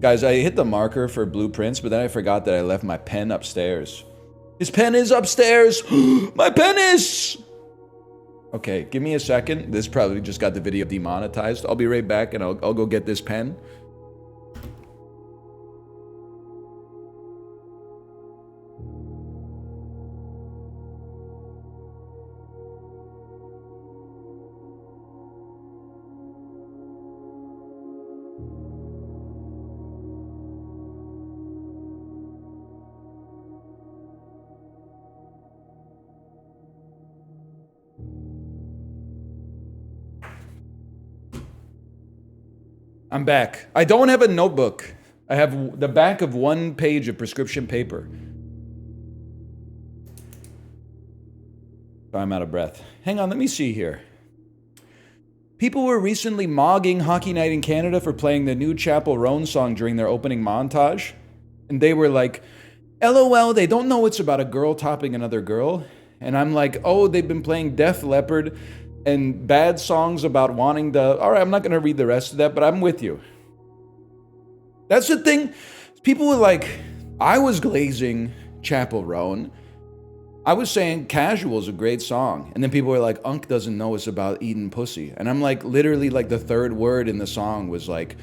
Guys, I hit the marker for blueprints, but then I forgot that I left my pen upstairs. His pen is upstairs! My pen is! Okay, give me a second. This probably just got the video demonetized. I'll be right back and I'll go get this pen. I'm back. I don't have a notebook. I have the back of one page of prescription paper. I'm out of breath. Hang on, let me see here. People were recently mogging Hockey Night in Canada for playing the new Chapel Roan song during their opening montage. And they were like, LOL, they don't know it's about a girl topping another girl. And I'm like, oh, they've been playing Def Leppard and bad songs about wanting the... All right, I'm not going to read the rest of that, but I'm with you. That's the thing. People were like, I was glazing Chapel Roan. I was saying Casual is a great song. And then people were like, Unk doesn't know it's about eating pussy. And I'm like, literally, like, the third word in the song was like,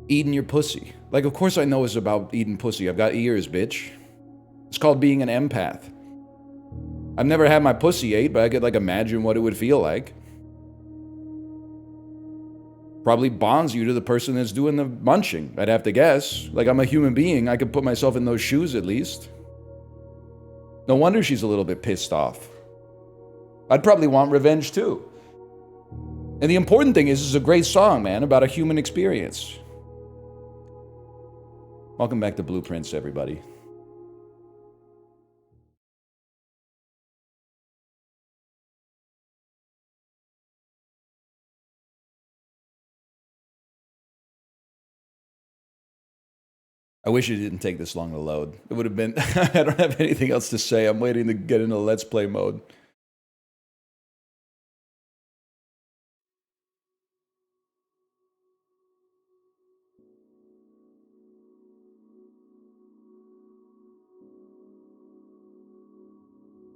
eating your pussy. Like, of course I know it's about eating pussy. I've got ears, bitch. It's called being an empath. I've never had my pussy ate, but I could, like, imagine what it would feel like. Probably bonds you to the person that's doing the munching, I'd have to guess. Like, I'm a human being. I could put myself in those shoes at least. No wonder she's a little bit pissed off. I'd probably want revenge too. And the important thing is, it's a great song, man, about a human experience. Welcome back to Blueprints, everybody. I wish it didn't take this long to load. It would have been... I don't have anything else to say. I'm waiting to get into Let's Play mode.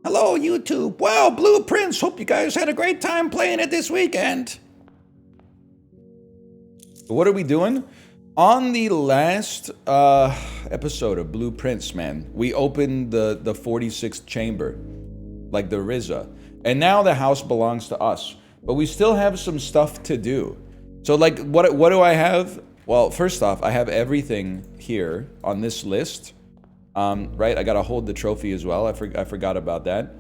Hello, YouTube. Wow, Blueprints. Hope you guys had a great time playing it this weekend. What are we doing? On the last episode of Blueprints, man, we opened the 46th chamber, like the RZA. And now the house belongs to us. But we still have some stuff to do. So, like, what do I have? Well, first off, I have everything here on this list. Right, I gotta hold the trophy as well. I forgot about that.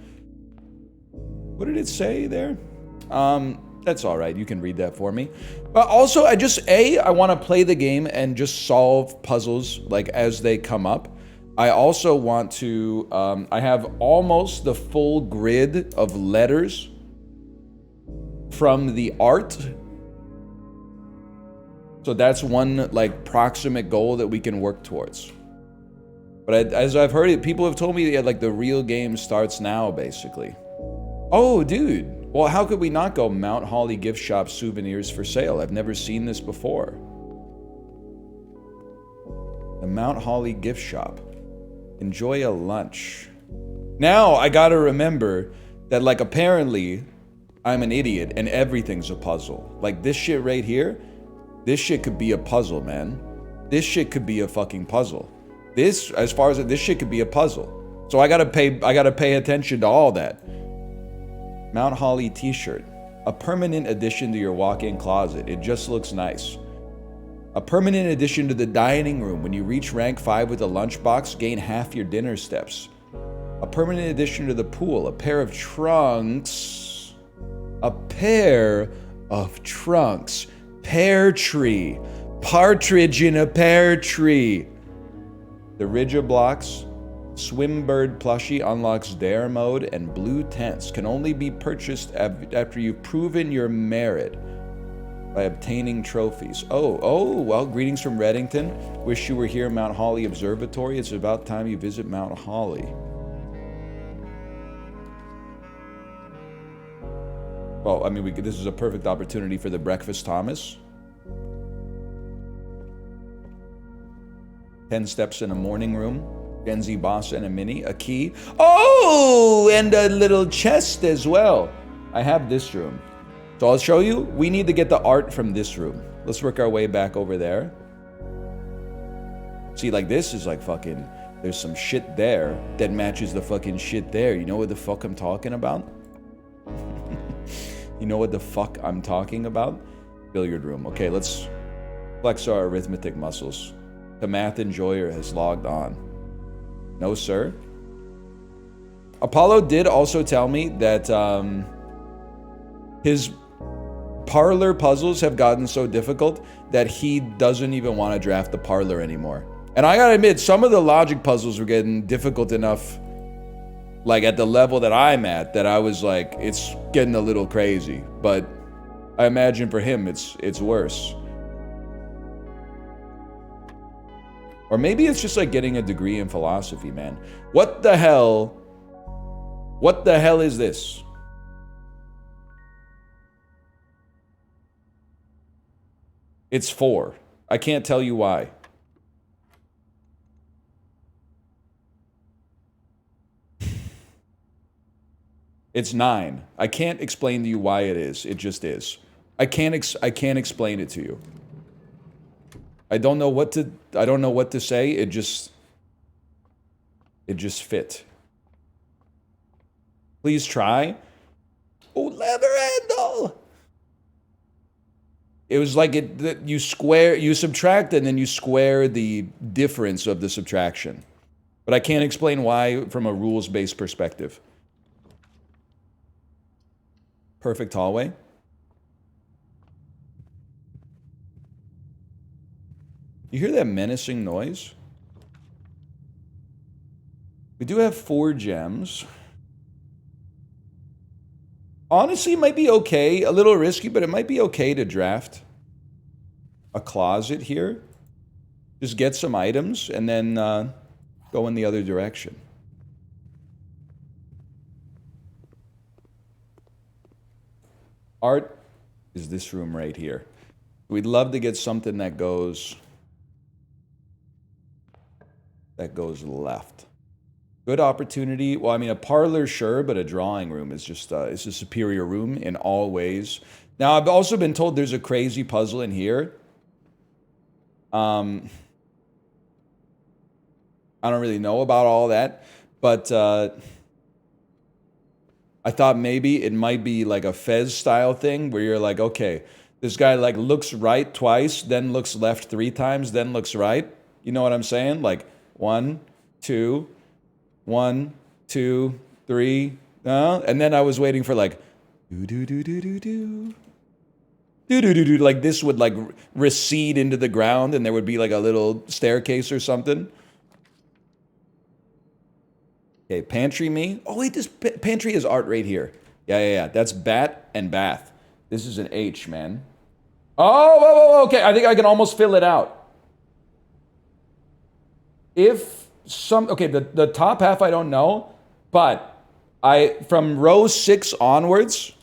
What did it say there? That's all right. You can read that for me. But also, I want to play the game and just solve puzzles like as they come up. I also want to, I have almost the full grid of letters from the art. So that's one like proximate goal that we can work towards. But as I've heard it, people have told me that like the real game starts now, basically. Oh, dude. Well, how could we not go Mount Holly gift shop souvenirs for sale? I've never seen this before. The Mount Holly gift shop. Enjoy a lunch. Now I gotta remember that, like, apparently I'm an idiot and everything's a puzzle. Like this shit right here, this shit could be a puzzle, man. This shit could be a fucking puzzle. This shit could be a puzzle. So I gotta pay attention to all that. Mount Holly t-shirt. A permanent addition to your walk-in closet. It just looks nice. A permanent addition to the dining room. When you reach rank 5 with a lunchbox, gain half your dinner steps. A permanent addition to the pool. A pair of trunks. A pair of trunks. Pear tree. Partridge in a pear tree. The Ridge blocks. Swimbird plushie unlocks dare mode, and blue tents can only be purchased after you've proven your merit by obtaining trophies. Oh, well, greetings from Reddington. Wish you were here, Mount Holly Observatory. It's about time you visit Mount Holly. Well, I mean, this is a perfect opportunity for the Breakfast Thomas. 10 steps in a morning room. Gen Z boss and a mini. A key. Oh! And a little chest as well. I have this room. So I'll show you. We need to get the art from this room. Let's work our way back over there. See, like this is like fucking... There's some shit there that matches the fucking shit there. You know what the fuck I'm talking about? You know what the fuck I'm talking about? Billiard room. Okay, let's flex our arithmetic muscles. The math enjoyer has logged on. No, sir. Apollo did also tell me that his Parlor puzzles have gotten so difficult that he doesn't even want to draft the Parlor anymore. And I gotta admit, some of the logic puzzles were getting difficult enough, like at the level that I'm at, that I was like, it's getting a little crazy. But I imagine for him, it's worse. Or maybe it's just like getting a degree in philosophy, man. What the hell? What the hell is this? It's 4. I can't tell you why. It's 9. I can't explain to you why it is. It just is. I can't explain it to you. I don't know what to say. It just fit. Please try. Oh, leather handle. It was like you subtract and then you square the difference of the subtraction. But I can't explain why from a rules-based perspective. Perfect hallway. You hear that menacing noise? We do have 4 gems. Honestly, it might be okay. A little risky, but it might be okay to draft a closet here. Just get some items and then go in the other direction. Art is this room right here. We'd love to get something that goes left. Good opportunity. Well, I mean, a parlor, sure, but a drawing room is just it's a superior room in all ways. Now, I've also been told there's a crazy puzzle in here. I don't really know about all that, but I thought maybe it might be like a Fez style thing where you're like, okay, this guy like looks right twice, then looks left 3 times, then looks right. You know what I'm saying? Like 1, 2, 1, 2, 3, and then I was waiting for like do like this would like recede into the ground and there would be like a little staircase or something. Okay, pantry me. Oh wait, this pantry is art right here. Yeah. That's bat and bath. This is an H, man. Oh, okay. I think I can almost fill it out. Okay, the top half I don't know, but from row 6 onwards,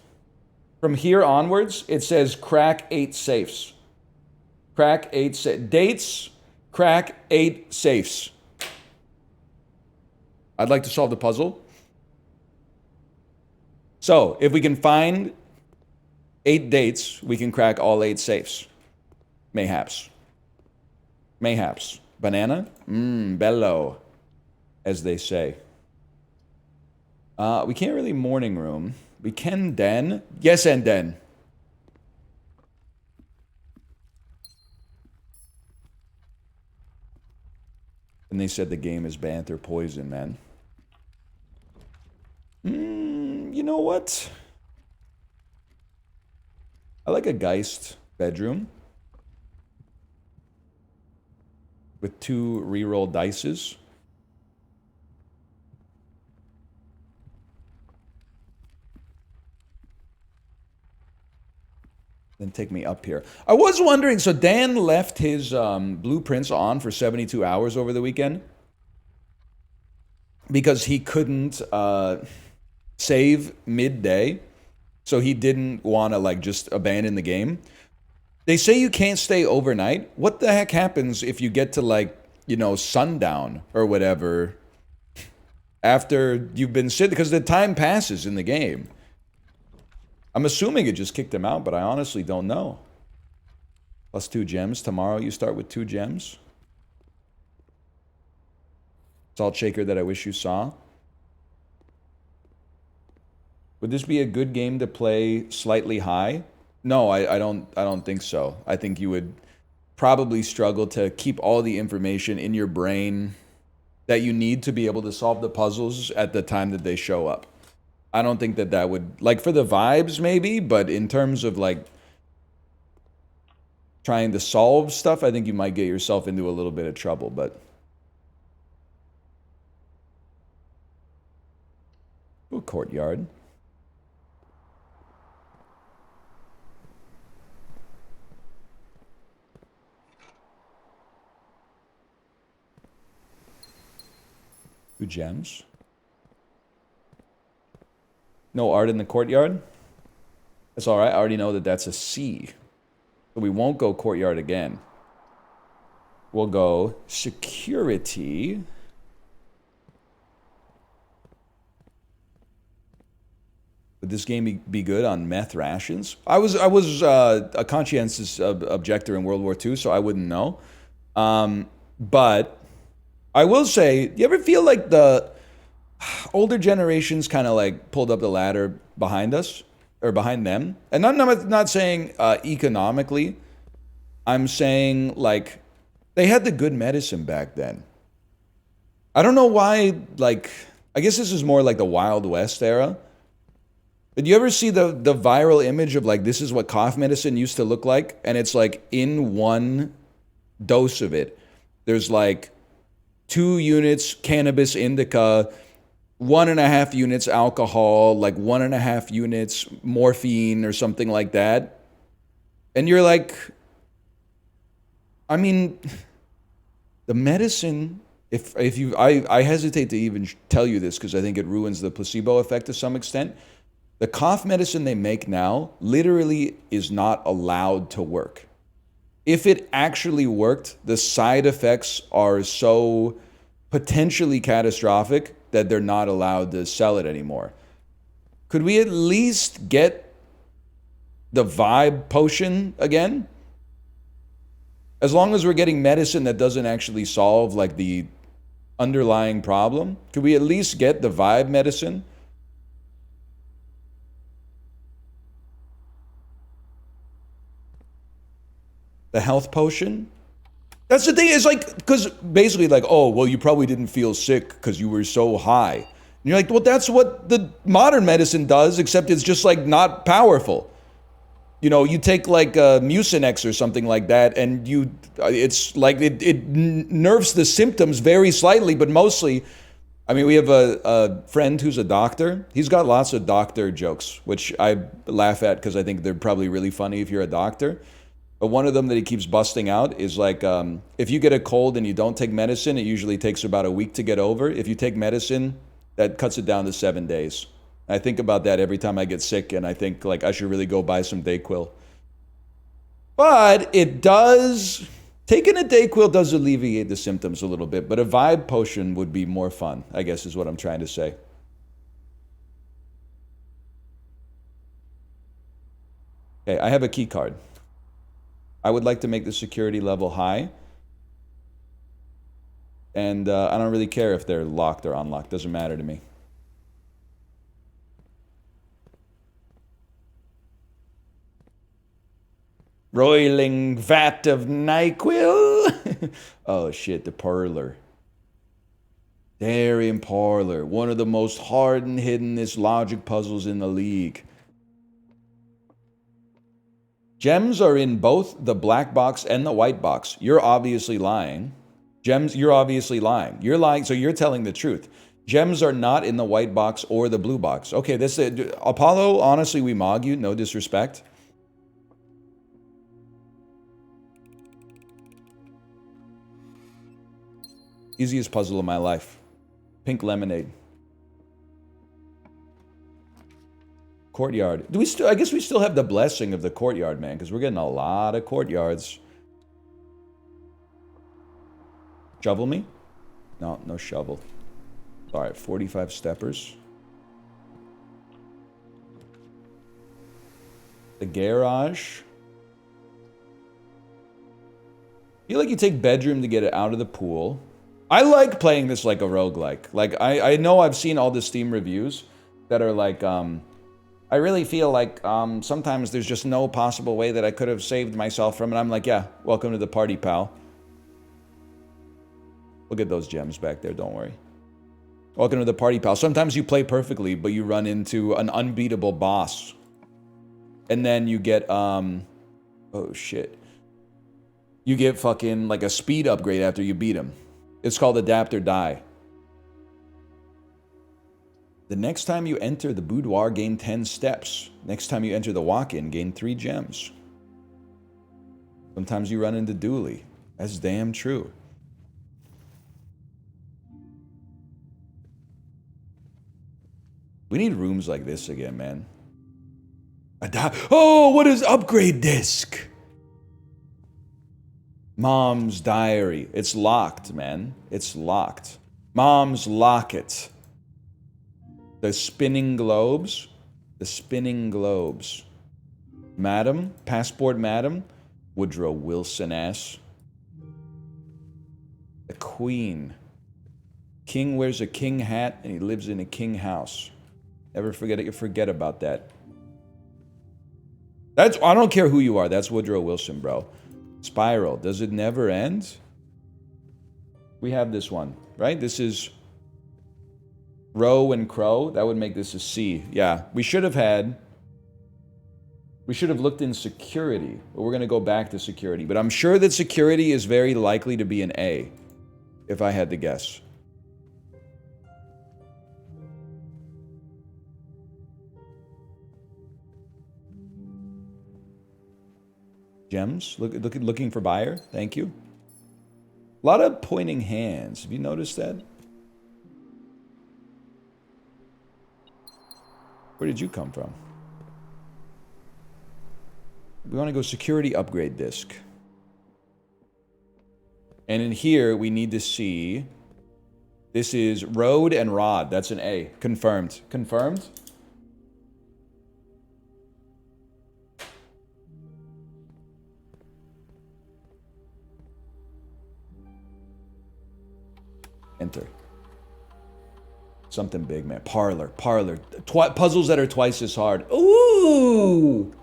from here onwards, it says crack 8 safes. Crack 8 dates, crack 8 safes. I'd like to solve the puzzle. So, if we can find 8 dates, we can crack all 8 safes. Mayhaps. Banana? Bello, as they say. We can't really morning room. We can den. Yes, and den. And they said the game is banned or poison, man. You know what? I like a Geist bedroom with 2 reroll dices. Then take me up here. I was wondering, so Dan left his blueprints on for 72 hours over the weekend because he couldn't save midday, so he didn't want to like just abandon the game. They say you can't stay overnight. What the heck happens if you get to like you know, sundown or whatever after you've been sitting, because the time passes in the game. I'm assuming it just kicked him out, but I honestly don't know. Plus 2 gems. Tomorrow you start with 2 gems. Salt shaker that I wish you saw. Would this be a good game to play slightly high? No, I don't think so. I think you would probably struggle to keep all the information in your brain that you need to be able to solve the puzzles at the time that they show up. I don't think that that would, like, for the vibes maybe, but in terms of like trying to solve stuff, I think you might get yourself into a little bit of trouble, but ooh, courtyard. Two gems. No art in the courtyard? That's all right. I already know that that's a C. So we won't go courtyard again. We'll go security. Would this game be good on meth rations? I was a conscientious objector in World War II, so I wouldn't know. But I will say, you ever feel like the older generations kind of like pulled up the ladder behind us or behind them? And I'm not saying economically. I'm saying like they had the good medicine back then. I don't know why, like, I guess this is more like the Wild West era. Did you ever see the viral image of like, this is what cough medicine used to look like? And it's like in one dose of it, there's like 2 units cannabis indica, 1.5 units alcohol, like 1.5 units morphine or something like that. And you're like, I mean, the medicine, if you, I hesitate to even tell you this because I think it ruins the placebo effect to some extent. The cough medicine they make now literally is not allowed to work. If it actually worked, the side effects are so potentially catastrophic that they're not allowed to sell it anymore. Could we at least get the vibe potion again? As long as we're getting medicine that doesn't actually solve like the underlying problem, could we at least get the vibe medicine? The health potion? That's the thing, is like, because basically like, oh, well, you probably didn't feel sick because you were so high. And you're like, well, that's what the modern medicine does, except it's just like not powerful. You know, you take like Mucinex or something like that, and it's like, it nerfs the symptoms very slightly, but mostly, I mean, we have a friend who's a doctor. He's got lots of doctor jokes, which I laugh at because I think they're probably really funny if you're a doctor. But one of them that he keeps busting out is like, if you get a cold and you don't take medicine, it usually takes about a week to get over. If you take medicine, that cuts it down to 7 days. I think about that every time I get sick, and I think like I should really go buy some Dayquil. But it does, taking a Dayquil does alleviate the symptoms a little bit, but a vibe potion would be more fun, I guess is what I'm trying to say. Okay, I have a key card. I would like to make the security level high. And I don't really care if they're locked or unlocked. Doesn't matter to me. Roiling vat of NyQuil. Oh shit, the Parlor. Darien Parlor. One of the most hard and hiddenest logic puzzles in the league. Gems are in both the black box and the white box. You're obviously lying. Gems, you're obviously lying. You're lying, so you're telling the truth. Gems are not in the white box or the blue box. Okay, this is Apollo, honestly, we mog you, no disrespect. Easiest puzzle of my life. Pink lemonade. Courtyard. Do we still? I guess we still have the blessing of the courtyard, man, because we're getting a lot of courtyards. Shovel me? No, no shovel. Alright, 45 steppers. The garage. I feel like you take bedroom to get it out of the pool. I like playing this like a roguelike. Like, I know I've seen all the Steam reviews that are like, I really feel like sometimes there's just no possible way that I could have saved myself from it. I'm like, yeah, welcome to the party, pal. We'll get those gems back there, don't worry. Welcome to the party, pal. Sometimes you play perfectly, but you run into an unbeatable boss. And then you get, oh shit. You get fucking like a speed upgrade after you beat him. It's called Adapt or Die. The next time you enter the boudoir, gain 10 steps. Next time you enter the walk-in, gain 3 gems. Sometimes you run into Dooley. That's damn true. We need rooms like this again, man. Oh, what is upgrade disc? Mom's diary. It's locked, man. It's locked. Mom's locket. The spinning globes. The spinning globes. Madam. Passport Madam. Woodrow Wilson ass. The Queen. King wears a king hat and he lives in a king house. Never forget about that. I don't care who you are. That's Woodrow Wilson, bro. Spiral. Does it never end? We have this one, right? This is Row and Crow. That would make this a C. Yeah, we should have looked in security, but we're going to go back to security. But I'm sure that security is very likely to be an A, if I had to guess. Gems. Looking for buyer. Thank you. A lot of pointing hands. Have you noticed that? Where did you come from? We want to go security upgrade disc. And in here, we need to see... This is road and rod. That's an A. Confirmed. Confirmed? Enter. Something big, man. Parlor. Parlor. Puzzles that are twice as hard. Ooh!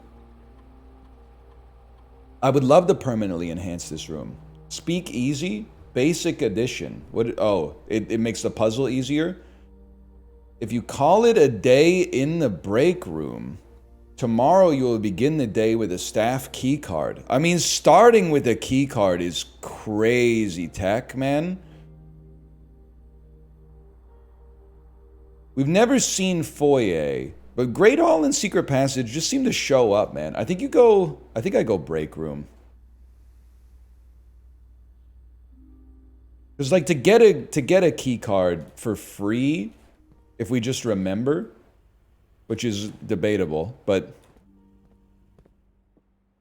I would love to permanently enhance this room. Speak easy. Basic edition. What? Oh, it makes the puzzle easier. If you call it a day in the break room, tomorrow you will begin the day with a staff key card. I mean, starting with a key card is crazy tech, man. We've never seen Foyer, but Great Hall and Secret Passage just seem to show up, man. I think I go break room. Because like to get a key card for free, if we just remember, which is debatable, but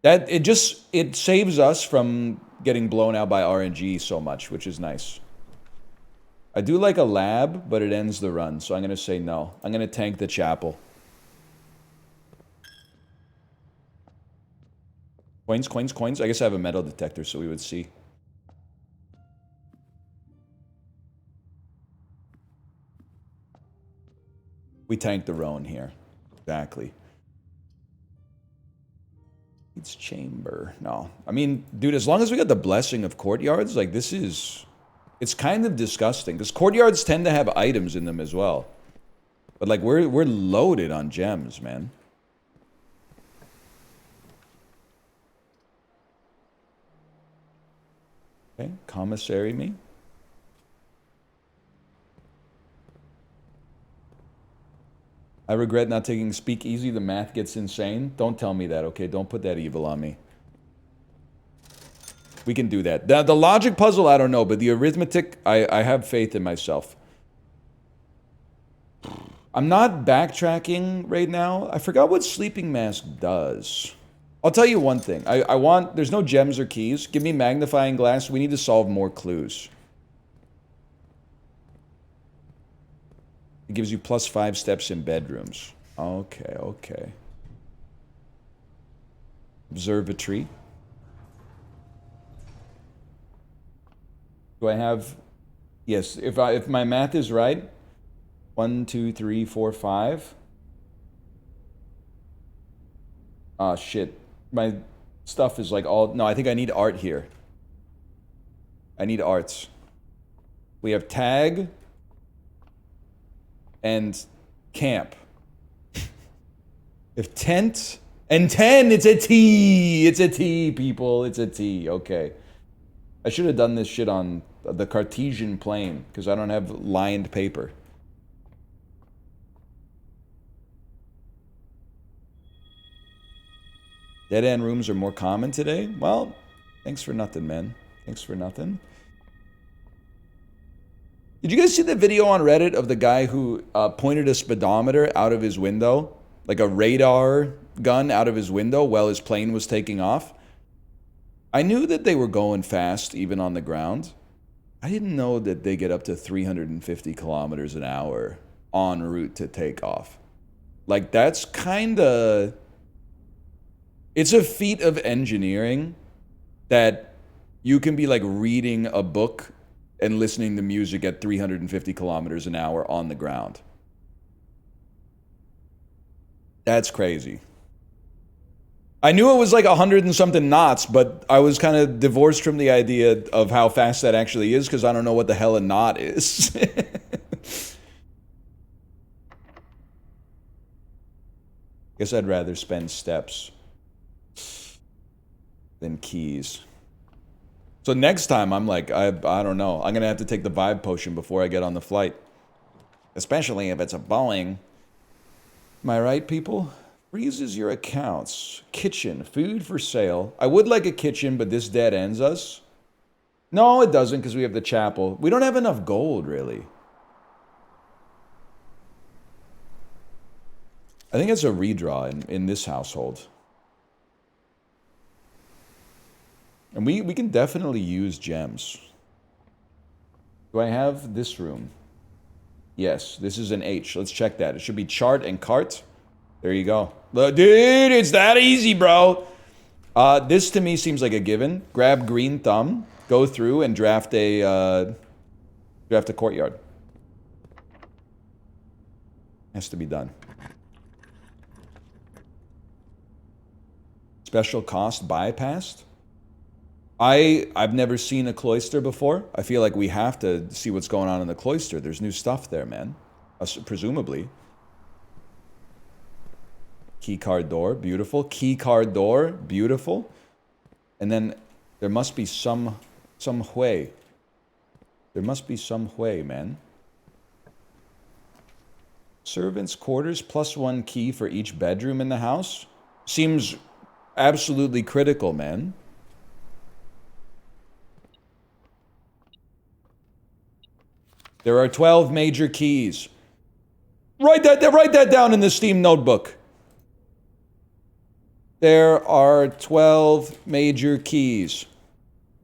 that it saves us from getting blown out by RNG so much, which is nice. I do like a lab, but it ends the run, so I'm going to say no. I'm going to tank the chapel. Coins, coins, coins. I guess I have a metal detector, so we would see. We tanked the Roan here. Exactly. It's chamber. No. I mean, dude, as long as we got the blessing of courtyards, like this is... It's kind of disgusting, because courtyards tend to have items in them as well. But like, we're loaded on gems, man. Okay, commissary me. I regret not taking Speak Easy. The math gets insane. Don't tell me that, okay? Don't put that evil on me. We can do that. The logic puzzle, I don't know, but the arithmetic, I have faith in myself. I'm not backtracking right now. I forgot what Sleeping Mask does. I'll tell you one thing. There's no gems or keys. Give me magnifying glass. We need to solve more clues. It gives you +5 steps in bedrooms. Okay, okay. Observatory. Do I have... Yes, if my math is right, 1, 2, 3, 4, 5. Ah, shit. My stuff is like all... No, I think I need art here. I need arts. We have tag and camp. If tent and 10, it's a T. It's a T, people. It's a T. Okay. I should have done this shit on the Cartesian plane because I don't have lined paper. Dead end rooms are more common today? Well, thanks for nothing, man. Thanks for nothing. Did you guys see the video on Reddit of the guy who pointed a speedometer out of his window? Like a radar gun out of his window while his plane was taking off? I knew that they were going fast even on the ground. I didn't know that they get up to 350 kilometers an hour en route to take off. Like, that's kinda... It's a feat of engineering that you can be like reading a book and listening to music at 350 kilometers an hour on the ground. That's crazy. I knew it was like 100 and something knots, but I was kind of divorced from the idea of how fast that actually is because I don't know what the hell a knot is. Guess I'd rather spend steps than keys. So next time I'm like, I don't know. I'm going to have to take the vibe potion before I get on the flight. Especially if it's a Boeing. Am I right, people? Freezes your accounts. Kitchen. Food for sale. I would like a kitchen, but this dead ends us. No, it doesn't because we have the chapel. We don't have enough gold, really. I think it's a redraw in this household. And we can definitely use gems. Do I have this room? Yes, this is an H. Let's check that. It should be chart and cart. There you go. Look, dude, it's that easy, bro. This to me seems like a given. Grab green thumb, go through and draft a courtyard. Has to be done. Special cost bypassed? I've never seen a cloister before. I feel like we have to see what's going on in the cloister. There's new stuff there, man. Presumably. Key card door, beautiful. Key card door, beautiful. And then there must be some way. There must be some way, man. Servants' quarters, +1 key for each bedroom in the house. Seems absolutely critical, man. There are 12 major keys. Write that down in the Steam notebook. There are 12 major keys.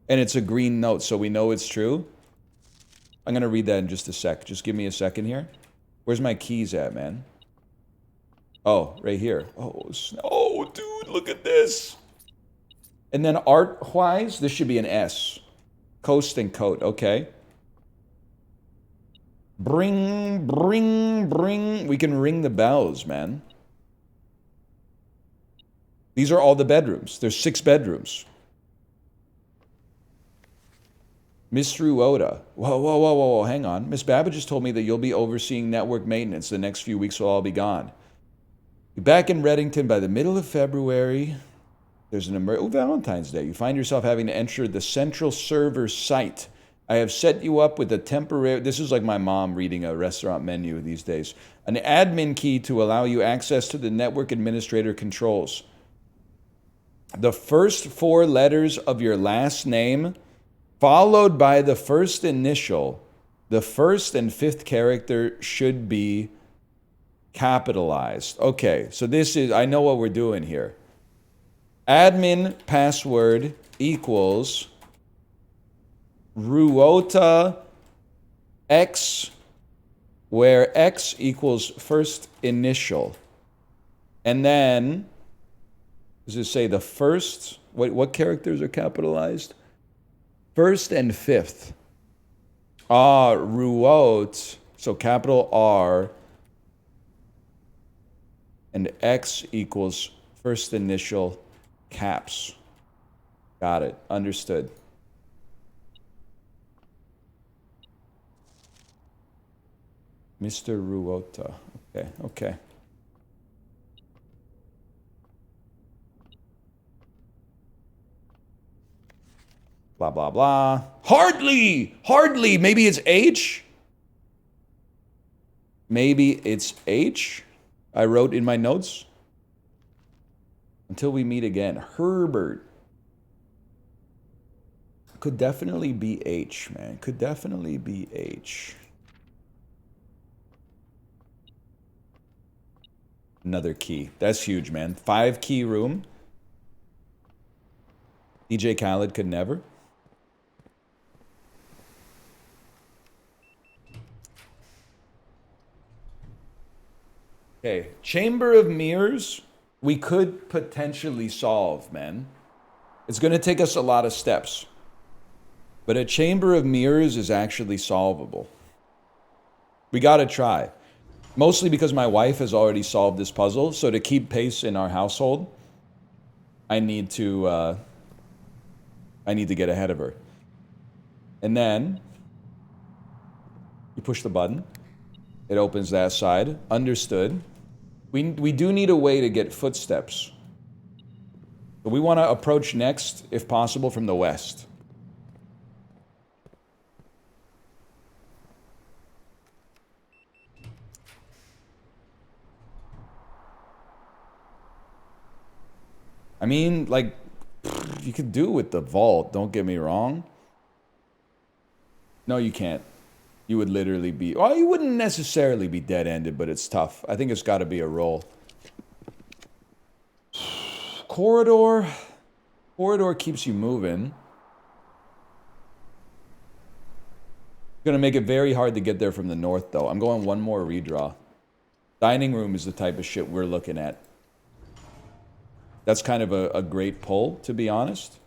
And it's a green note, so we know it's true. I'm going to read that in just a sec. Just give me a second here. Where's my keys at, man? Oh, right here. Oh, dude, look at this. And then art-wise, this should be an S. Coast and coat, okay. Bring. We can ring the bells, man. These are all the bedrooms. There's 6 bedrooms. Miss Ruoda. Whoa. Hang on. Miss Babbage just told me that you'll be overseeing network maintenance. The next few weeks will all be gone. Be back in Reddington by the middle of February. There's an Valentine's Day. You find yourself having to enter the central server site. I have set you up with a temporary... This is like my mom reading a restaurant menu these days. An admin key to allow you access to the network administrator controls. The first 4 letters of your last name, followed by the first initial. The first and 5th character should be capitalized. Okay, so this is... I know what we're doing here. Admin password equals... Ruota X where X equals first initial. And then, does it say the first? What characters are capitalized? First and fifth. Ah, Ruot. So capital R. And X equals first initial caps. Got it. Understood. Mr. Ruota. Okay, okay. Blah, blah, blah. Hardly! Hardly! Maybe it's H? Maybe it's H? I wrote in my notes. Until we meet again. Herbert. Could definitely be H, man. Could definitely be H. Another key. That's huge, man. 5 key room. DJ Khaled could never. Okay. Chamber of Mirrors. We could potentially solve, man. It's going to take us a lot of steps. But a Chamber of Mirrors is actually solvable. We got to try. Mostly because my wife has already solved this puzzle. So to keep pace in our household, I need to get ahead of her. And then you push the button. It opens that side. Understood. We do need a way to get footsteps. But we want to approach next, if possible, from the west. I mean, like, you could do with the vault, don't get me wrong. No, you can't. You would literally be... Well, you wouldn't necessarily be dead-ended, but it's tough. I think it's got to be a roll. Corridor. Corridor keeps you moving. Gonna make it very hard to get there from the north, though. I'm going one more redraw. Dining room is the type of shit we're looking at. That's kind of a great pull, to be honest.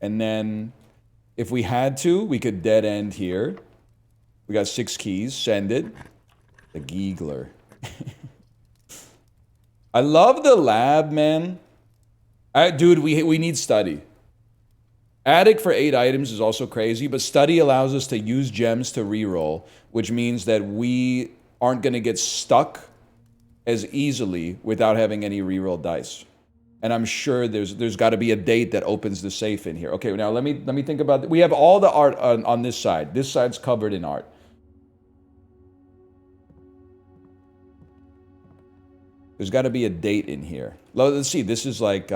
And then, if we had to, we could dead end here. We got 6 keys. Send it. The Giegler. I love the lab, man. Dude, we need study. Attic for 8 items is also crazy, but study allows us to use gems to reroll, which means that we aren't going to get stuck as easily without having any reroll dice. And I'm sure there's got to be a date that opens the safe in here. Okay, now let me think about we have all the art on this side. This side's covered in art. There's got to be a date in here. Let's see. This is like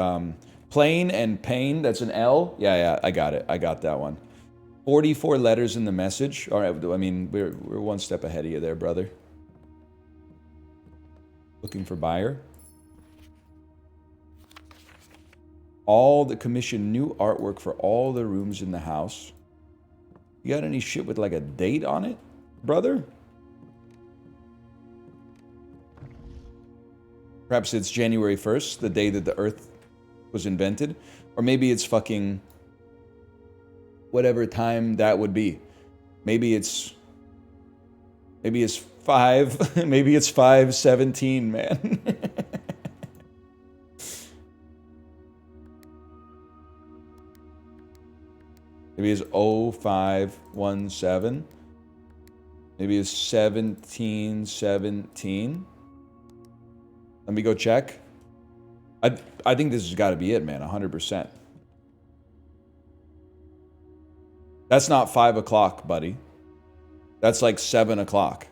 plain and pain. That's an L. Yeah, I got it. I got that one. 44 letters in the message. All right. I mean, we're one step ahead of you there, brother. Looking for buyer. All the commission new artwork for all the rooms in the house. You got any shit with like a date on it, brother? Perhaps it's January 1st, the day that the Earth was invented. Or maybe it's fucking whatever time that would be. Maybe it's 5, maybe it's 5/17, man. Maybe it's 0517. Maybe it's 1717. Let me go check. I think this has got to be it, man. 100%. That's not 5 o'clock, buddy. That's like 7 o'clock.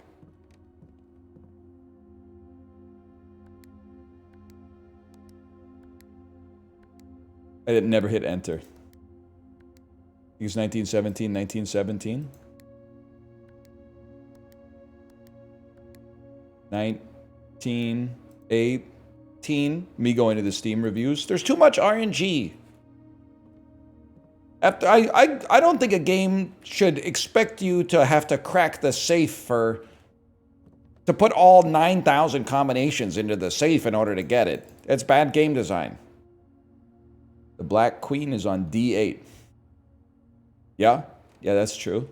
I never hit enter. It's 1917, 1917. 1918. Me going to the Steam reviews. There's too much RNG. After I don't think a game should expect you to have to crack the safe to put all 9,000 combinations into the safe in order to get it. It's bad game design. The Black Queen is on D8. Yeah? Yeah, that's true.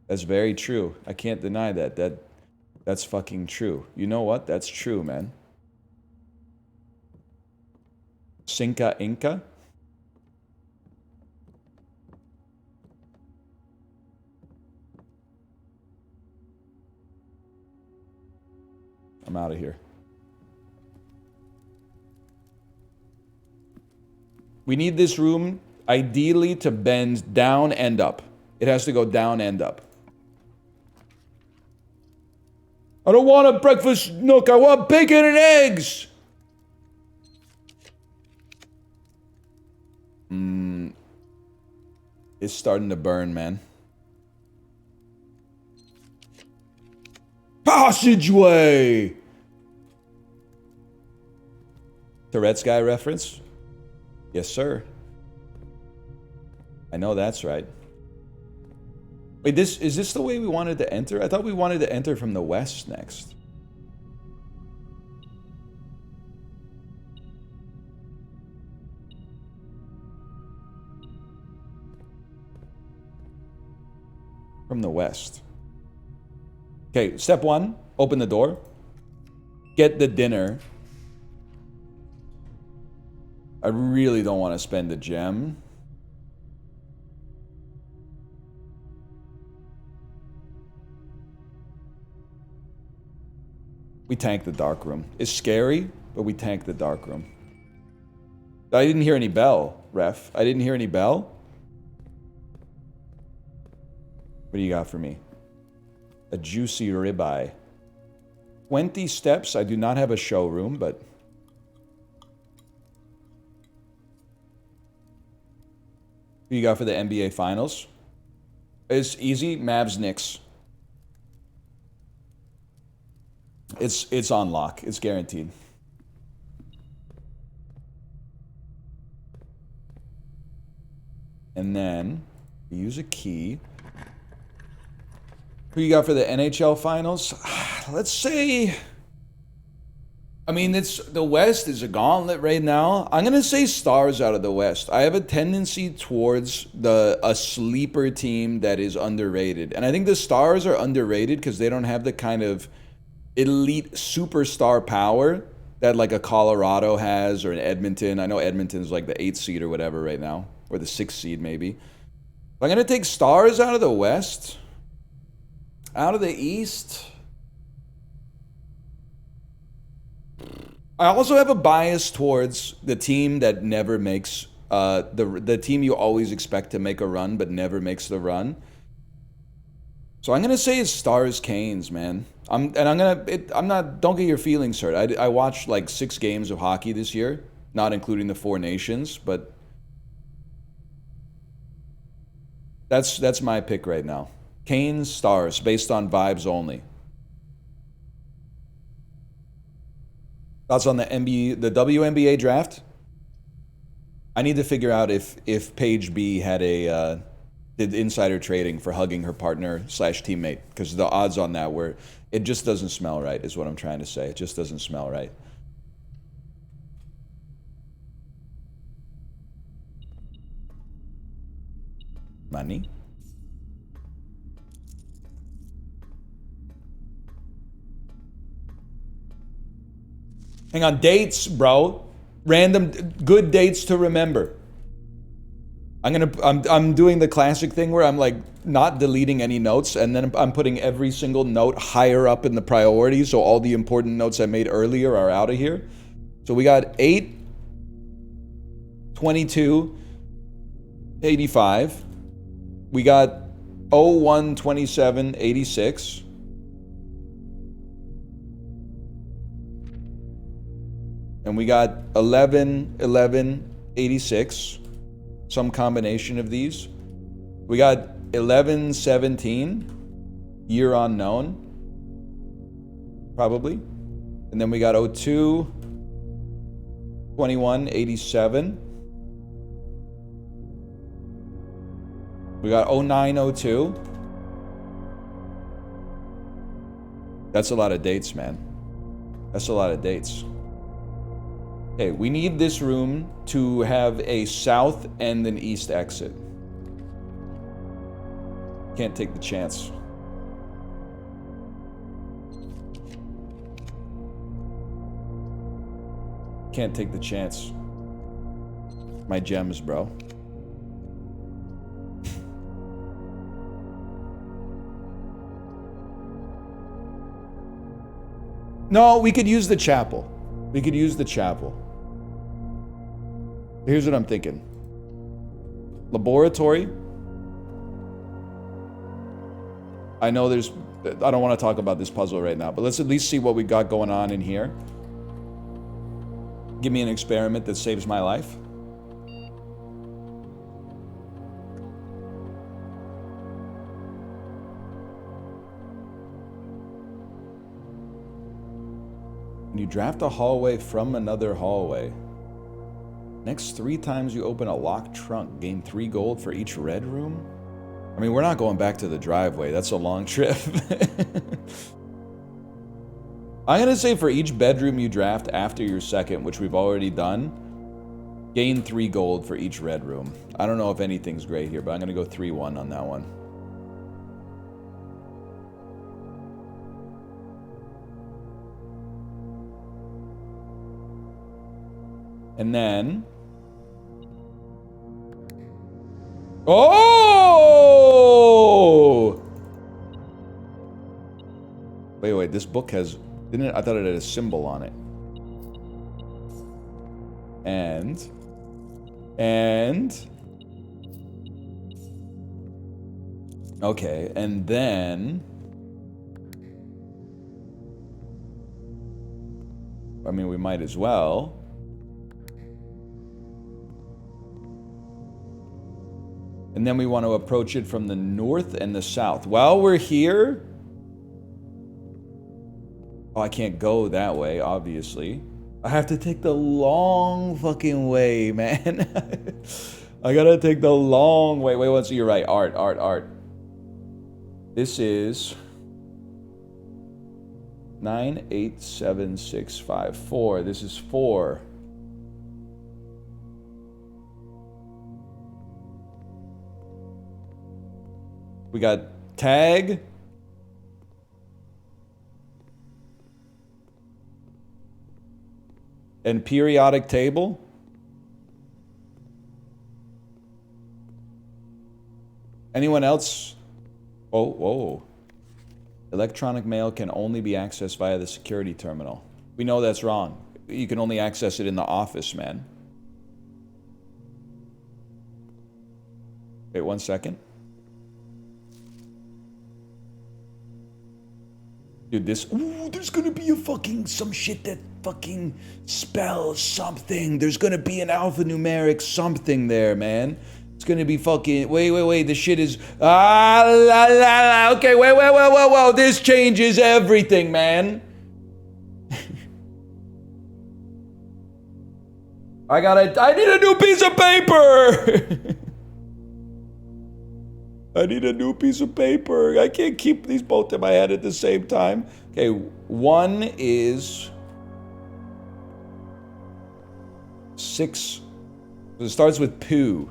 That's very true. I can't deny that. That's fucking true. You know what? That's true, man. Cinca Inca? I'm out of here. We need this room ideally to bend down and up. It has to go down and up. I don't want a breakfast nook. I want bacon and eggs. It's starting to burn, man. Passageway. Tourette's guy reference? Yes, sir. I know that's right. Wait, is this the way we wanted to enter? I thought we wanted to enter from the west next. From the west. Okay, step one, open the door. Get the dinner. I really don't want to spend a gem. We tank the dark room. It's scary, but we tank the dark room. I didn't hear any bell, ref. I didn't hear any bell. What do you got for me? A juicy ribeye. 20 steps. I do not have a showroom, but... Who you got for the NBA Finals? It's easy. Mavs Knicks. It's on lock. It's guaranteed. And then we use a key. Who you got for the NHL Finals? Let's say... I mean, the West is a gauntlet right now. I'm going to say Stars out of the West. I have a tendency towards a sleeper team that is underrated. And I think the Stars are underrated because they don't have the kind of elite superstar power that like a Colorado has or an Edmonton. I know Edmonton's like the 8th seed or whatever right now. Or the 6th seed maybe. I'm going to take Stars out of the West. Out of the East... I also have a bias towards the team that never makes the team you always expect to make a run but never makes the run. So I'm gonna say it's Stars Canes, man. Don't get your feelings hurt. I watched like 6 games of hockey this year, not including the 4 Nations, but that's my pick right now. Canes, Stars, based on vibes only. Thoughts on the WNBA draft? I need to figure out if Paige B had did insider trading for hugging her partner / teammate, because the odds on that were, it just doesn't smell right, is what I'm trying to say. It just doesn't smell right. Money. Hang on, dates, bro. Random good dates to remember. I'm doing the classic thing where I'm like not deleting any notes, and then I'm putting every single note higher up in the priority, so all the important notes I made earlier are out of here. So we got 8, 22, 85. We got 01, 27, 86. And we got 11, 11, 86. Some combination of these. We got 11, 17. Year unknown. Probably. And then we got 02, 21, 87. We got 0902. That's a lot of dates, man. That's a lot of dates. Okay, we need this room to have a south and an east exit. Can't take the chance. Can't take the chance. My gems, bro. No, we could use the chapel. We could use the chapel. Here's what I'm thinking. Laboratory. I know there's... I don't want to talk about this puzzle right now, but let's at least see what we got going on in here. Give me an experiment that saves my life. When you draft a hallway from another hallway, next 3 times you open a locked trunk, gain 3 gold for each red room? I mean, we're not going back to the driveway. That's a long trip. I'm gonna say for each bedroom you draft after your second, which we've already done, gain 3 gold for each red room. I don't know if anything's great here, but I'm gonna go 3-1 on that one. And then... Oh! Wait, this book has... Didn't it? I thought it had a symbol on it. And... Okay, and then... I mean, we might as well... And then we want to approach it from the north and the south. While we're here... Oh, I can't go that way, obviously. I have to take the long fucking way, man. I gotta take the long way. Wait, what's... You're right. Art. This is... 9, 8, 7, 6, 5, 4. This is 4. We got tag. And periodic table. Anyone else? Oh. Electronic mail can only be accessed via the security terminal. We know that's wrong. You can only access it in the office, man. Wait 1 second. Dude, this... Ooh, there's gonna be a fucking... Some shit that fucking spells something. There's gonna be an alphanumeric something there, man. It's gonna be fucking... Wait. This shit is... Okay, whoa. This changes everything, man. I need a new piece of paper! I need a new piece of paper. I can't keep these both in my head at the same time. Okay, 1 is 6. It starts with poo.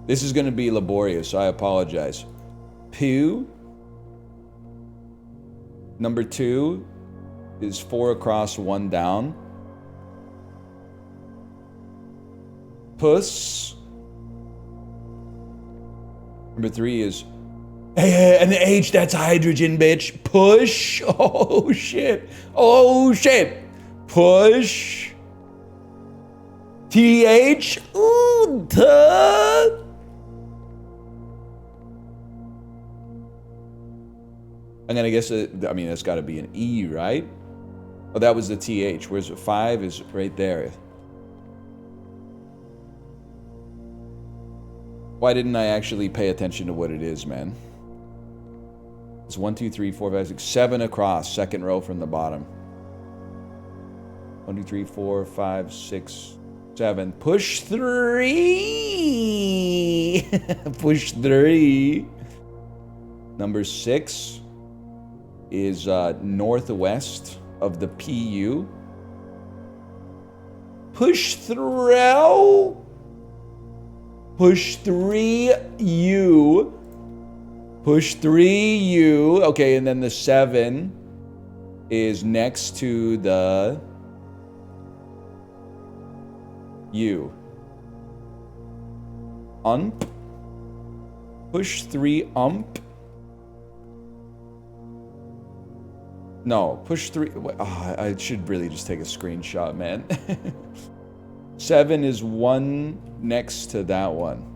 This is going to be laborious, so I apologize. Poo. Number 2 is 4 across, 1 down. Puss. Number 3 is... Hey, and the H, that's hydrogen, bitch. Push. Oh, shit. Push. TH. Ooh, duh. I'm gonna guess it... I mean, that's gotta be an E, right? Oh, that was the TH. Where's it? 5 is right there. Why didn't I actually pay attention to what it is, man? It's 1, 2, 3, 4, 5, 6, 7 across, second row from the bottom. 1, 2, 3, 4, 5, 6, 7. Push 3. 3. Push 3. Number 6 is northwest of the PU. Push 3. Push 3U. Push 3U. Okay, and then the 7 is next to the U. Ump. Push 3 ump. No, push 3. Oh, I should really just take a screenshot, man. 7 is 1 next to that one.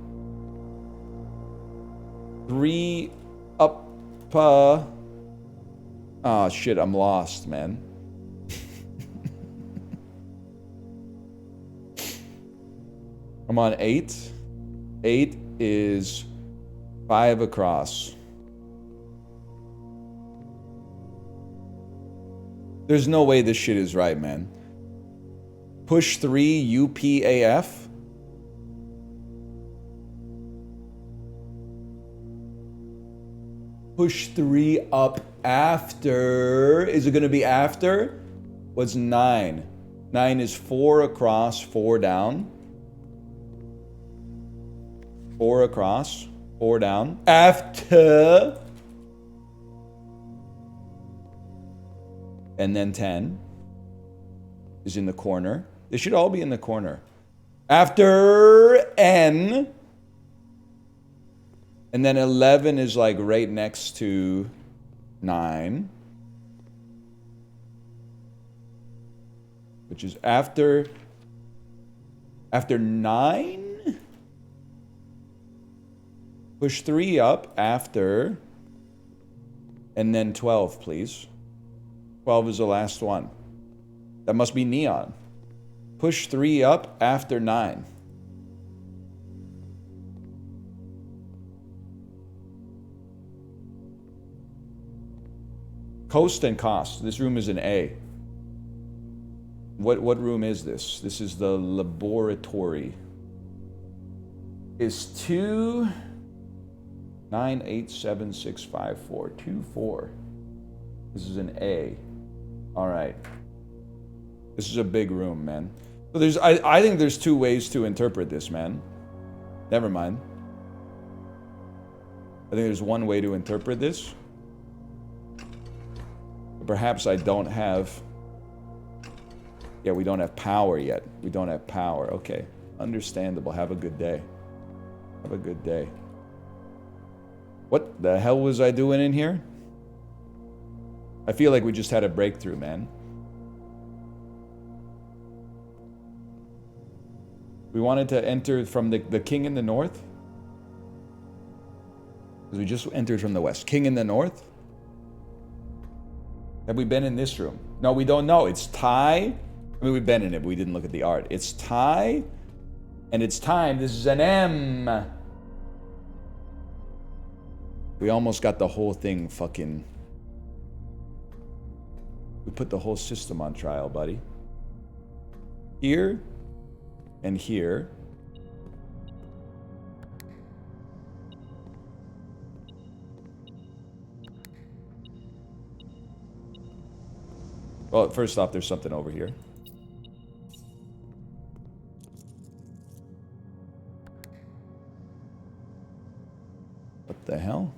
3 up. Oh shit, I'm lost, man. I'm on 8. 8 is 5 across. There's no way this shit is right, man. Push 3 UPAF. Push 3 up after. Is it going to be after? What's 9? 9 is 4 across, 4 down. 4 across, 4 down. After. And then 10 is in the corner. They should all be in the corner. After N. And then 11 is like right next to 9. Which is after 9. Push 3 up after. And then 12, please. 12 is the last one. That must be neon. Push 3 up after 9. Coast and cost. This room is an A. What room is this? This is the laboratory. Is 2 9 8 7 6 5 4 2 4. This is an A. All right. This is a big room, man. So there's I think there's 2 ways to interpret this, man. Never mind. I think there's one way to interpret this. Perhaps I don't have... Yeah, we don't have power yet. We don't have power. Okay. Understandable. Have a good day. Have a good day. What the hell was I doing in here? I feel like we just had a breakthrough, man. We wanted to enter from the king in the north. Because we just entered from the west. King in the north? Have we been in this room? No, we don't know. It's Thai. I mean, we've been in it, but we didn't look at the art. It's Thai, and it's time. This is an M. We almost got the whole thing fucking... We put the whole system on trial, buddy. Here, and here. Well, first off, there's something over here. What the hell?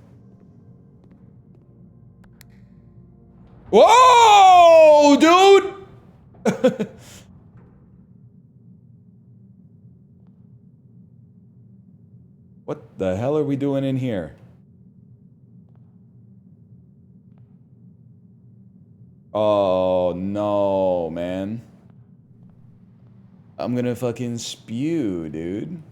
Whoa, dude! What the hell are we doing in here? Oh, no, man. I'm gonna fucking spew, dude.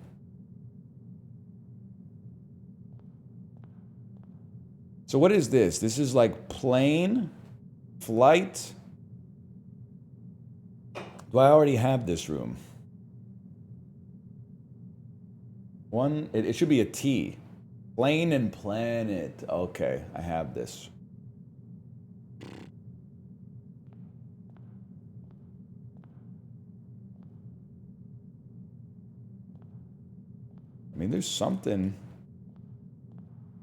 So what is this? This is like plane, flight. Do I already have this room? One, it should be a T. Plane and planet. Okay, I have this. Let mean,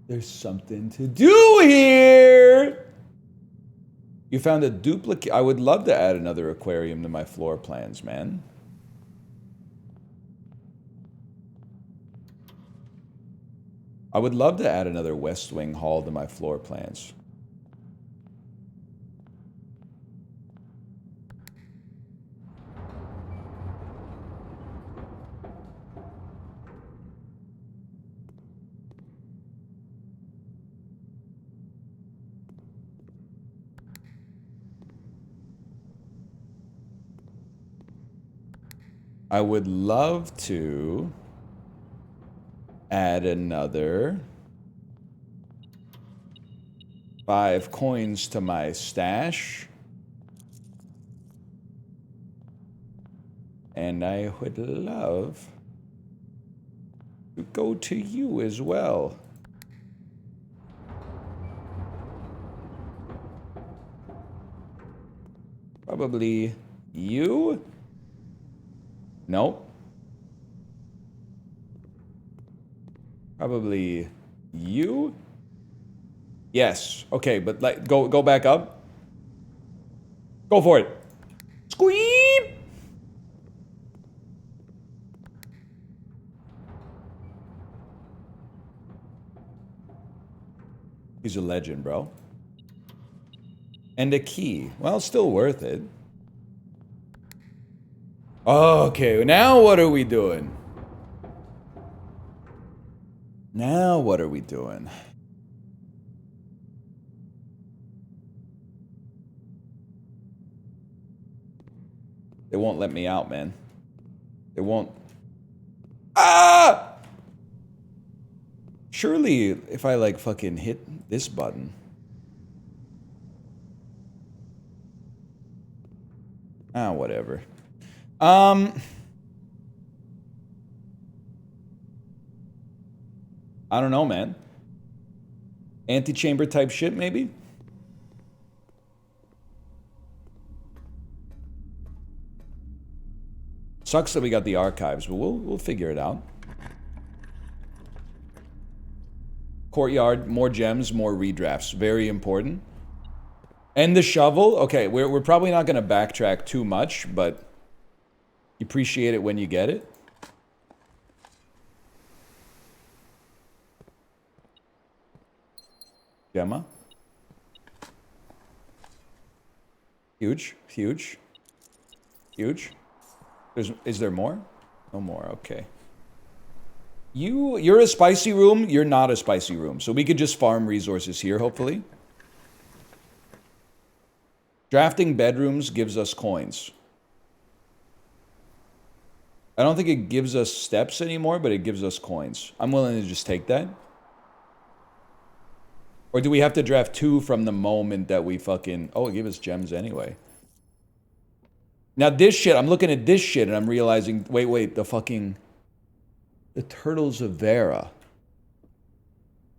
there's something to do here. You found a duplicate. I would love to add another aquarium to my floor plans, man. I would love to add another West Wing hall to my floor plans. I would love to add another 5 coins to my stash. And I would love to go to you as well. Probably you? Nope. Probably you? Yes. Okay, but like go back up. Go for it. Squeep! He's a legend, bro. And a key. Well, still worth it. Okay, now what are we doing? Now what are we doing? They won't let me out, man. They won't. Ah! Surely, if I like fucking hit this button. Ah, whatever. I don't know, man. Antechamber type shit, maybe? Sucks that we got the archives, but we'll figure it out. Courtyard, more gems, more redrafts. Very important. And the shovel. Okay, we're probably not going to backtrack too much, but you appreciate it when you get it. Gemma. Huge, huge, huge. Is there more? No more, okay. You're a spicy room, you're not a spicy room. So we could just farm resources here, hopefully. Drafting bedrooms gives us coins. I don't think it gives us steps anymore, but it gives us coins. I'm willing to just take that. Or do we have to draft 2 from the moment that we fucking... Oh, it gave us gems anyway. Now this shit, I'm looking at this shit and I'm realizing... Wait, the fucking... The Turtles of Vera.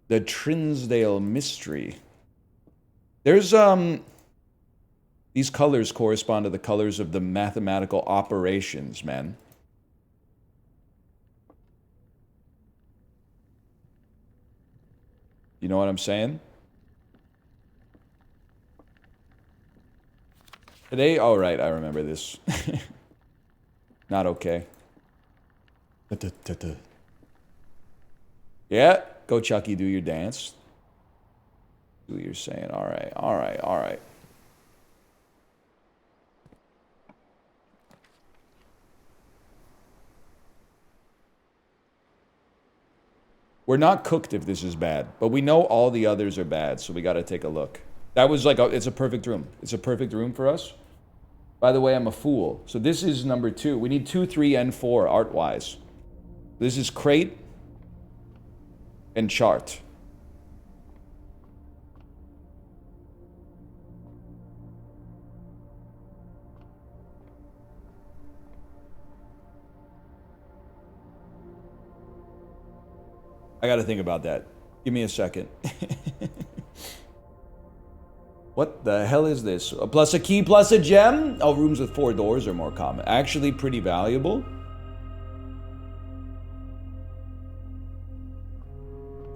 The Trinsdale Mystery. There's, These colors correspond to the colors of the mathematical operations, man. You know what I'm saying? Today, oh right, I remember this. Not okay. Yeah, go Chucky, do your dance. Do what you're saying. All right. We're not cooked if this is bad, but we know all the others are bad, so we got to take a look. That was like, it's a perfect room. It's a perfect room for us. By the way, I'm a fool. So this is number 2. We need 2, 3, and 4 art-wise. This is crate and chart. I gotta think about that. Give me a second. What the hell is this? Plus a key, plus a gem? Oh, rooms with 4 doors are more common. Actually pretty valuable.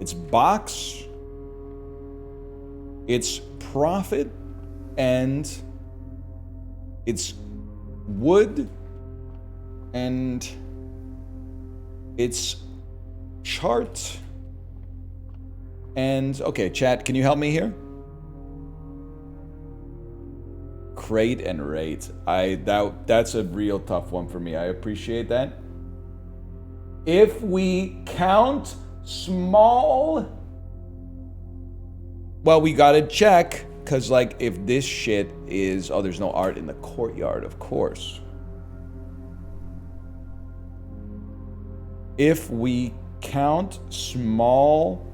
It's box. It's profit. And it's wood. And it's chart. And, okay, chat, can you help me here? Crate and rate. That's a real tough one for me. I appreciate that. If we count small... Well, we gotta check, because, like, if this shit is... Oh, there's no art in the courtyard, of course. If we count small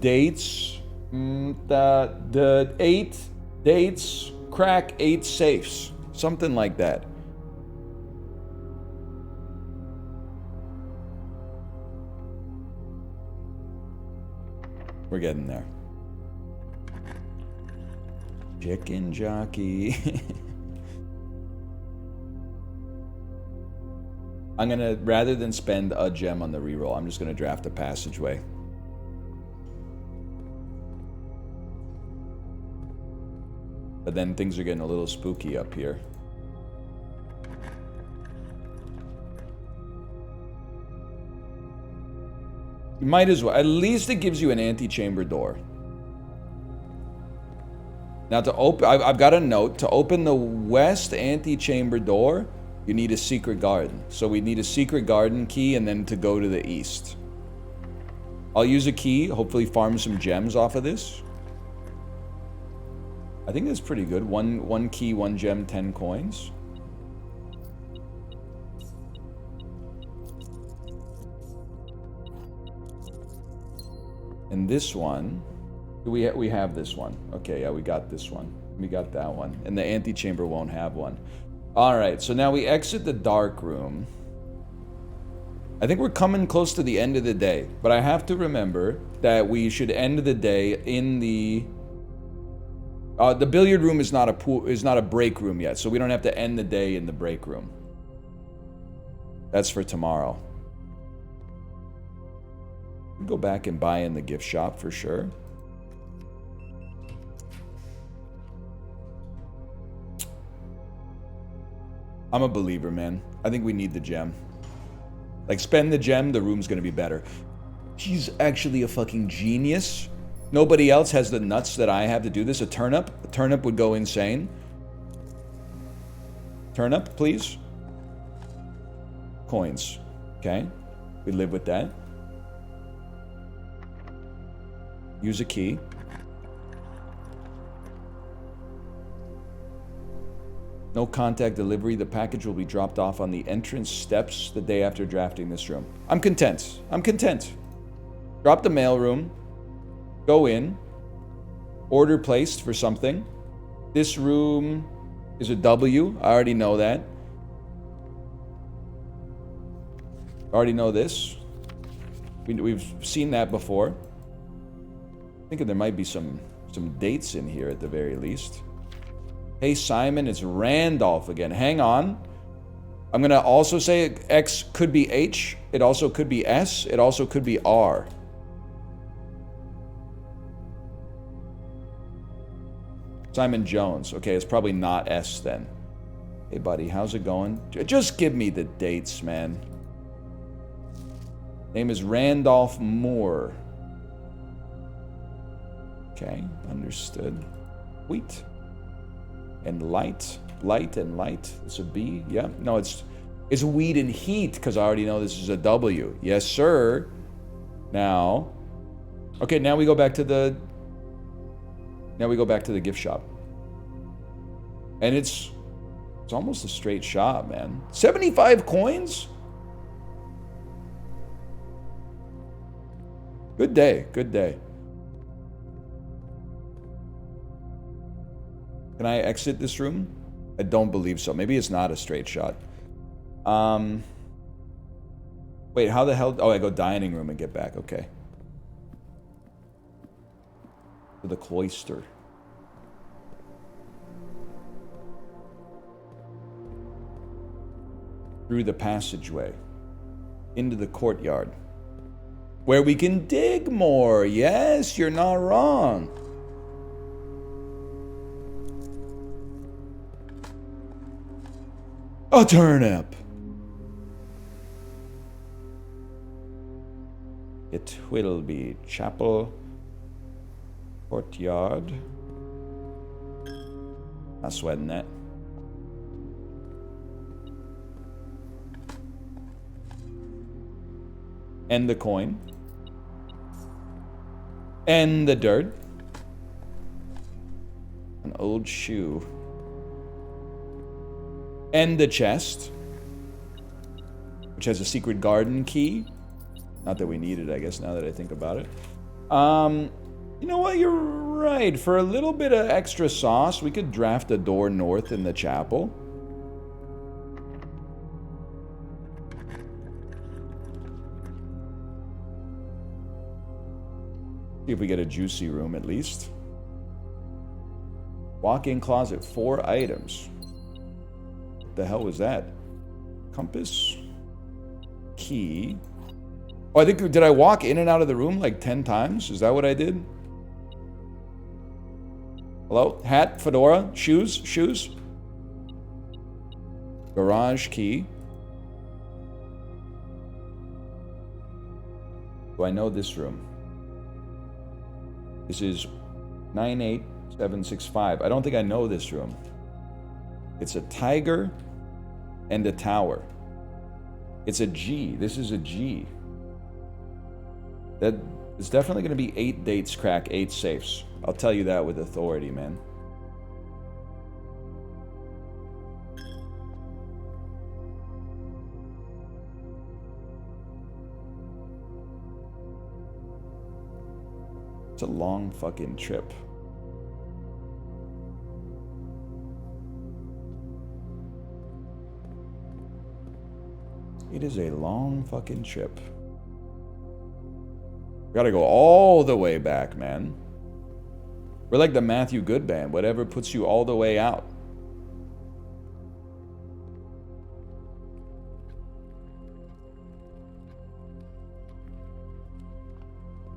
dates, the 8 dates crack 8 safes, something like that. We're getting there. Chicken jockey. I'm gonna, rather than spend a gem on the reroll, I'm just gonna draft a passageway. But then things are getting a little spooky up here. You might as well. At least it gives you an antechamber door. Now to open, I've got a note. To open the west antechamber door, you need a secret garden. So we need a secret garden key and then to go to the east. I'll use a key, hopefully farm some gems off of this. I think that's pretty good. One key, 1 gem, 10 coins. And this one, we have this one. Okay, yeah, we got this one. We got that one. And the antechamber won't have one. All right, so now we exit the dark room. I think we're coming close to the end of the day, but I have to remember that we should end the day in the billiard room is not a pool, is not a break room yet, so we don't have to end the day in the break room. That's for tomorrow. Go back and buy in the gift shop for sure. I'm a believer, man. I think we need the gem. Like, spend the gem, the room's gonna be better. She's actually a fucking genius. Nobody else has the nuts that I have to do this. A turnip would go insane. Turnip, please. Coins. Okay. We live with that. Use a key. No contact delivery. The package will be dropped off on the entrance steps the day after drafting this room. I'm content. I'm content. Drop the mailroom. Go in. Order placed for something. This room is a W. I already know that. I already know this. We've seen that before. I think there might be some dates in here at the very least. Hey, Simon, it's Randolph again. Hang on. I'm going to also say X could be H. It also could be S. It also could be R. Simon Jones. Okay, it's probably not S then. Hey, buddy, how's it going? Just give me the dates, man. Name is Randolph Moore. Okay, understood. Wheat. And light. Light and light. It's a B. Yeah. No, it's wheat and heat, because I already know this is a W. Yes, sir. Now. Okay, now we go back to the gift shop. And it's almost a straight shot, man. 75 coins? Good day, good day. Can I exit this room? I don't believe so. Maybe it's not a straight shot. Wait, how the hell? Oh, I go dining room and get back. Okay. To the Cloister. Through the passageway. Into the courtyard. Where we can dig more. Yes, you're not wrong. A turnip. It will be chapel, courtyard. Not sweating that. And the coin. And the dirt. An old shoe. And the chest. Which has a secret garden key. Not that we need it, I guess, now that I think about it. You know what? You're right. For a little bit of extra sauce, we could draft a door north in the chapel. See if we get a juicy room at least. Walk-in closet, 4 items. What the hell was that? Compass. Key. Oh, I think, did I walk in and out of the room like 10 times? Is that what I did? Hello? Hat, fedora, shoes. Garage key. Do I know this room? This is 98765. I don't think I know this room. It's a tiger and a tower. It's a G. This is a G. That is definitely going to be 8 dates, crack 8 safes. I'll tell you that with authority, man. It's a long fucking trip. It is a long fucking trip. We gotta go all the way back, man. We're like the Matthew Good Band, whatever puts you all the way out.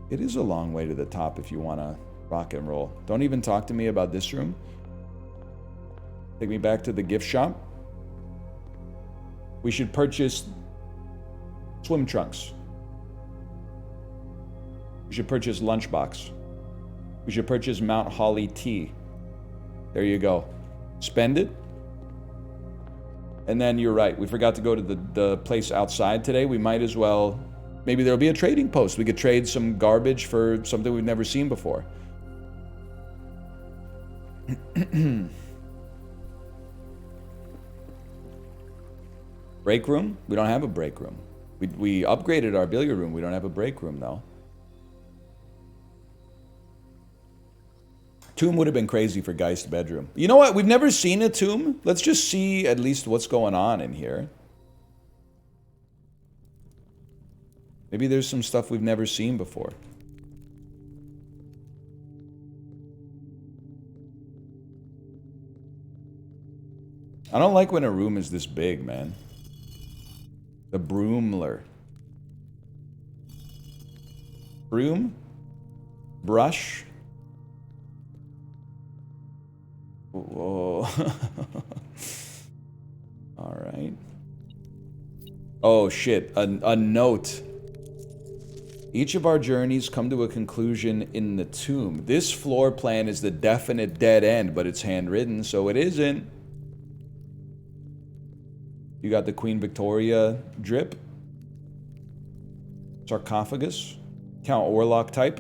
It is a long way to the top if you want to rock and roll. Don't even talk to me about this room. Take me back to the gift shop. We should purchase swim trunks. We should purchase lunchbox. We should purchase Mount Holly tea. There you go. Spend it. And then you're right. We forgot to go to the place outside today. We might as well. Maybe there'll be a trading post. We could trade some garbage for something we've never seen before. Break room? We don't have a break room. We upgraded our billiard room. We don't have a break room, though. Tomb would have been crazy for Geist bedroom. You know what? We've never seen a tomb. Let's just see at least what's going on in here. Maybe there's some stuff we've never seen before. I don't like when a room is this big, man. The broomler. Broom? Brush? Whoa. All right. Oh, shit. A note. Each of our journeys come to a conclusion in the tomb. This floor plan is the definite dead end, but it's handwritten, so it isn't. You got the Queen Victoria drip. Sarcophagus. Count Orlok type.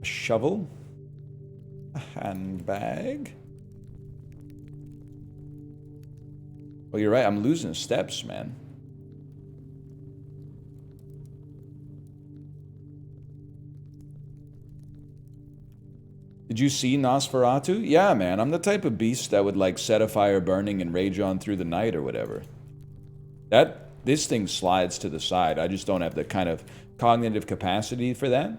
A shovel. A handbag. Oh, you're right. I'm losing steps, man. Did you see Nosferatu? Yeah, man. I'm the type of beast that would, like, set a fire burning and rage on through the night or whatever. This thing slides to the side. I just don't have the kind of cognitive capacity for that.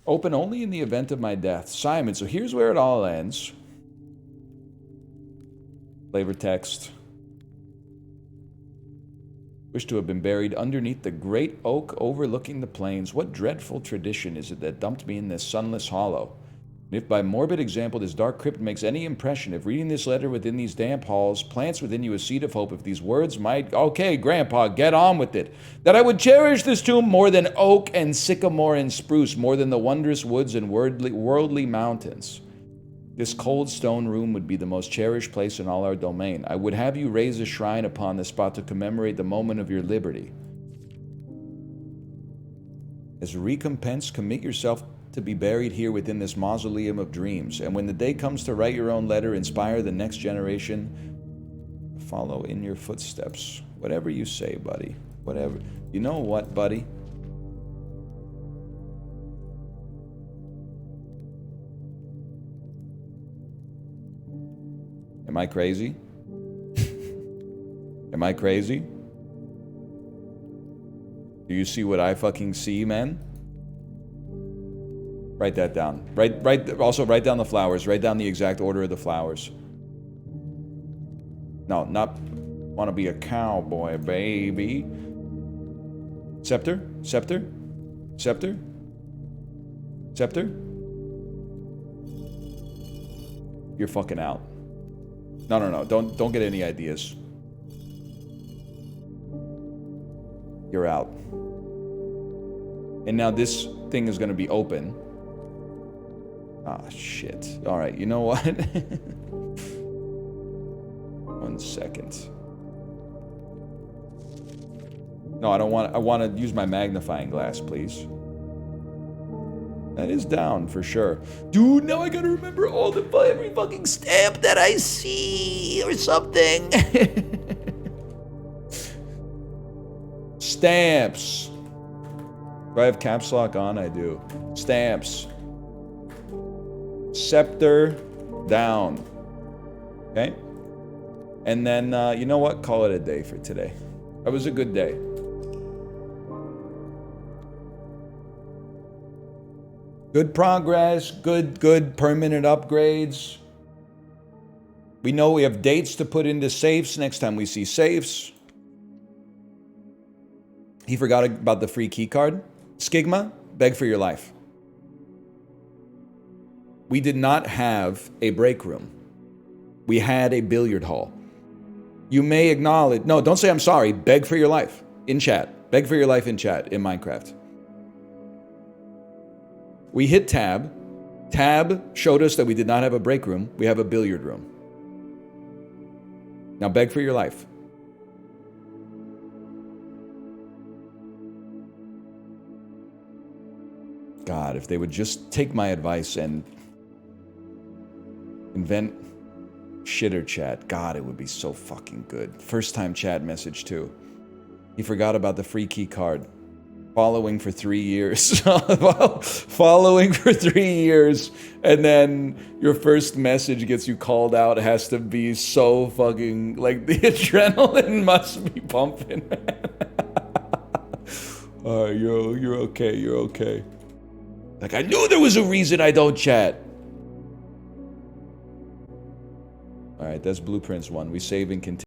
Open only in the event of my death. Simon, so here's where it all ends. Flavor text. Wish to have been buried underneath the great oak overlooking the plains. What dreadful tradition is it that dumped me in this sunless hollow? And if by morbid example this dark crypt makes any impression, if reading this letter within these damp halls plants within you a seed of hope, if these words might... Okay, Grandpa, get on with it. That I would cherish this tomb more than oak and sycamore and spruce, more than the wondrous woods and worldly mountains. This cold stone room would be the most cherished place in all our domain. I would have you raise a shrine upon the spot to commemorate the moment of your liberty. As a recompense, commit yourself to be buried here within this mausoleum of dreams. And when the day comes to write your own letter, inspire the next generation, follow in your footsteps. Whatever you say, buddy. Whatever. You know what, buddy? Am I crazy? Am I crazy? Do you see what I fucking see, man? Write that down. Also write down the flowers. Write down the exact order of the flowers. No, not want to be a cowboy, baby. Scepter? Scepter? Scepter? Scepter? You're fucking out. No. Don't get any ideas. You're out. And now this thing is going to be open. Ah, shit. All right, you know what? 1 second. No, I don't want... I want to use my magnifying glass, please. That is down, for sure. Dude, now I gotta remember all the... every fucking stamp that I see or something. Stamps. Do I have caps lock on? I do. Stamps. Scepter down. Okay? And then, you know what? Call it a day for today. That was a good day. Good progress, good permanent upgrades. We know we have dates to put into safes next time we see safes. He forgot about the free key card. Skigma, beg for your life. We did not have a break room. We had a billiard hall. You may acknowledge... No, don't say I'm sorry. Beg for your life in chat. Beg for your life in chat in Minecraft. We hit tab. Tab showed us that we did not have a break room. We have a billiard room. Now beg for your life. God, if they would just take my advice and invent shitter chat. God, it would be so fucking good. First time chat message too. He forgot about the free key card. Following for 3 years. Following for 3 years. And then your first message gets you called out. It has to be so fucking... Like, the adrenaline must be pumping, man. Alright, you're okay. You're okay. Like, I knew there was a reason I don't chat. Alright, that's Blueprints 1. We save and continue.